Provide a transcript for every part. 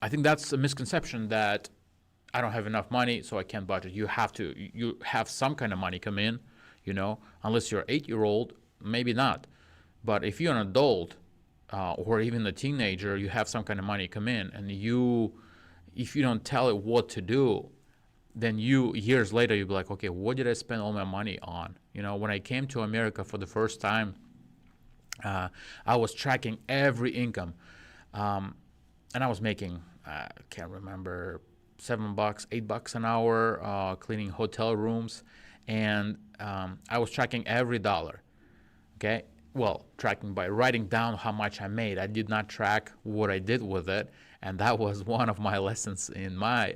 I think that's a misconception that I don't have enough money, so I can't budget. You have some kind of money come in, unless you're 8 year old, maybe not. But if you're an adult or even a teenager, you have some kind of money come in, and if you don't tell it what to do, then years later you'll be like, okay, what did I spend all my money on? When I came to America for the first time, I was tracking every income, and I was making, I can't remember, $7, $8 an hour, cleaning hotel rooms, and I was tracking every dollar. Okay, well, tracking by writing down how much I made. I did not track what I did with it, and that was one of my lessons in my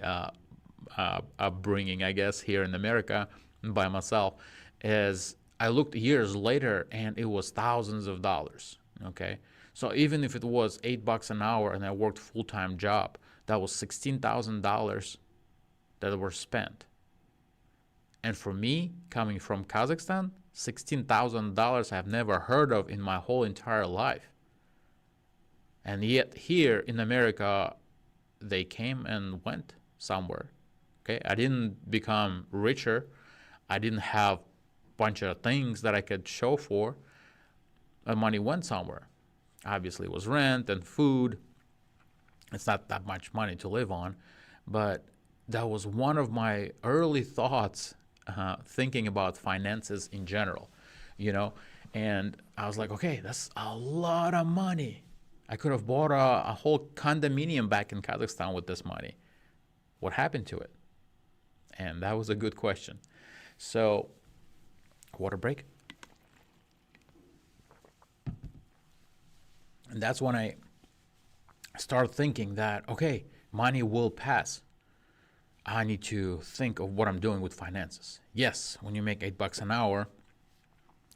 upbringing, I guess, here in America by myself. Is I looked years later, and it was thousands of dollars. Okay, so even if it was $8 an hour, and I worked full-time job, that was $16,000 that were spent. And for me, coming from Kazakhstan, $16,000 I've never heard of in my whole entire life. And yet here in America, they came and went somewhere. Okay, I didn't become richer. I didn't have a bunch of things that I could show for. The money went somewhere. Obviously, it was rent and food. It's not that much money to live on, but that was one of my early thoughts, thinking about finances in general, and I was like, okay, that's a lot of money. I could have bought a whole condominium back in Kazakhstan with this money. What happened to it? And that was a good question. So, water break. And that's when I started thinking that, okay, money will pass. I need to think of what I'm doing with finances. Yes, when you make $8 an hour,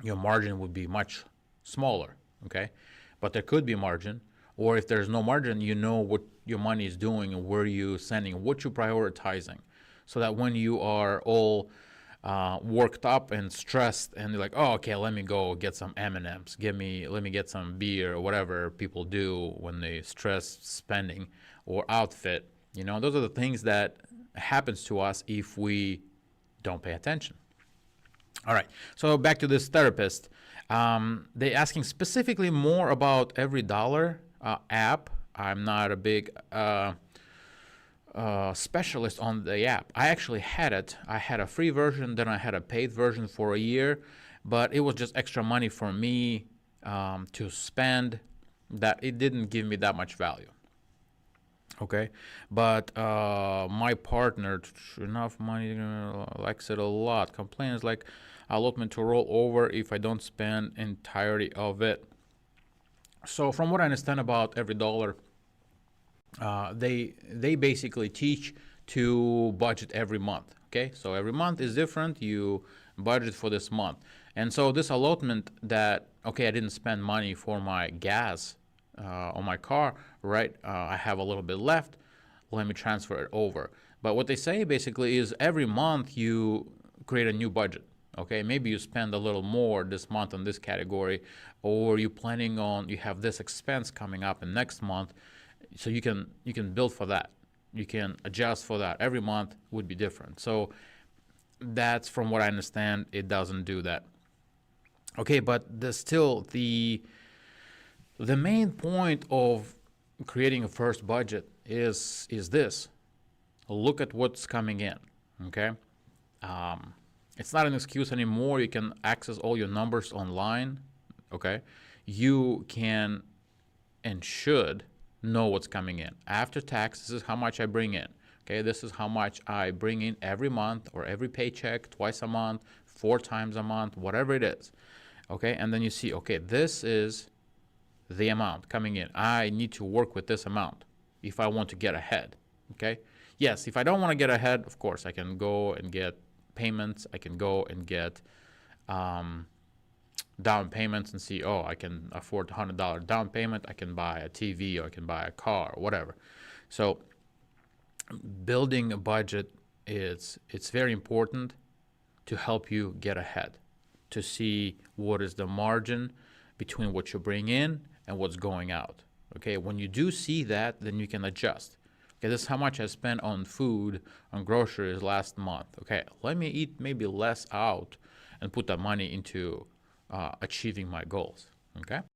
your margin would be much smaller, okay? But there could be margin, or if there's no margin, you know what your money is doing and where you're sending, what you're prioritizing, so that when you are all worked up and stressed, and you're like, oh, okay, let me go get some M&Ms, let me get some beer, or whatever people do when they stress spending, or outfit. Those are the things that happens to us if we don't pay attention. All right, so back to this therapist. They asking specifically more about Every Dollar app. I'm not a big specialist on the app. I actually had it. I had a free version, then I had a paid version for a year, but it was just extra money for me to spend, that it didn't give me that much value. Okay, but my partner, enough money, likes it a lot. Complains like allotment to roll over if I don't spend entirety of it. So from what I understand about Every Dollar, they basically teach to budget every month. Okay, so every month is different. You budget for this month, and so this allotment that, okay, I didn't spend money for my gas on my car, right? I have a little bit left. Let me transfer it over. But what they say basically is every month you create a new budget. Okay, maybe you spend a little more this month on this category, or you have this expense coming up in next month, so you can build for that. You can adjust for that. Every month would be different. So that's, from what I understand, it doesn't do that. Okay, but the main point of creating a first budget is this: look at what's coming in. Okay, it's not an excuse anymore. You can access all your numbers online. Okay, you can and should know what's coming in after tax. This is how much I bring in. Okay, this is how much I bring in every month, or every paycheck, twice a month, 4 times a month, whatever it is. Okay, and then you see, okay, this is the amount coming in. I need to work with this amount if I want to get ahead. Okay, yes, if I don't want to get ahead, of course, I can go and get payments. I can go and get down payments and see, oh, I can afford $100 down payment. I can buy a TV, or I can buy a car, or whatever. So building a budget it's very important to help you get ahead, to see what is the margin between what you bring in and what's going out. Okay, when you do see that, then you can adjust. Okay, this is how much I spent on food, on groceries last month. Okay, let me eat maybe less out and put that money into achieving my goals. Okay.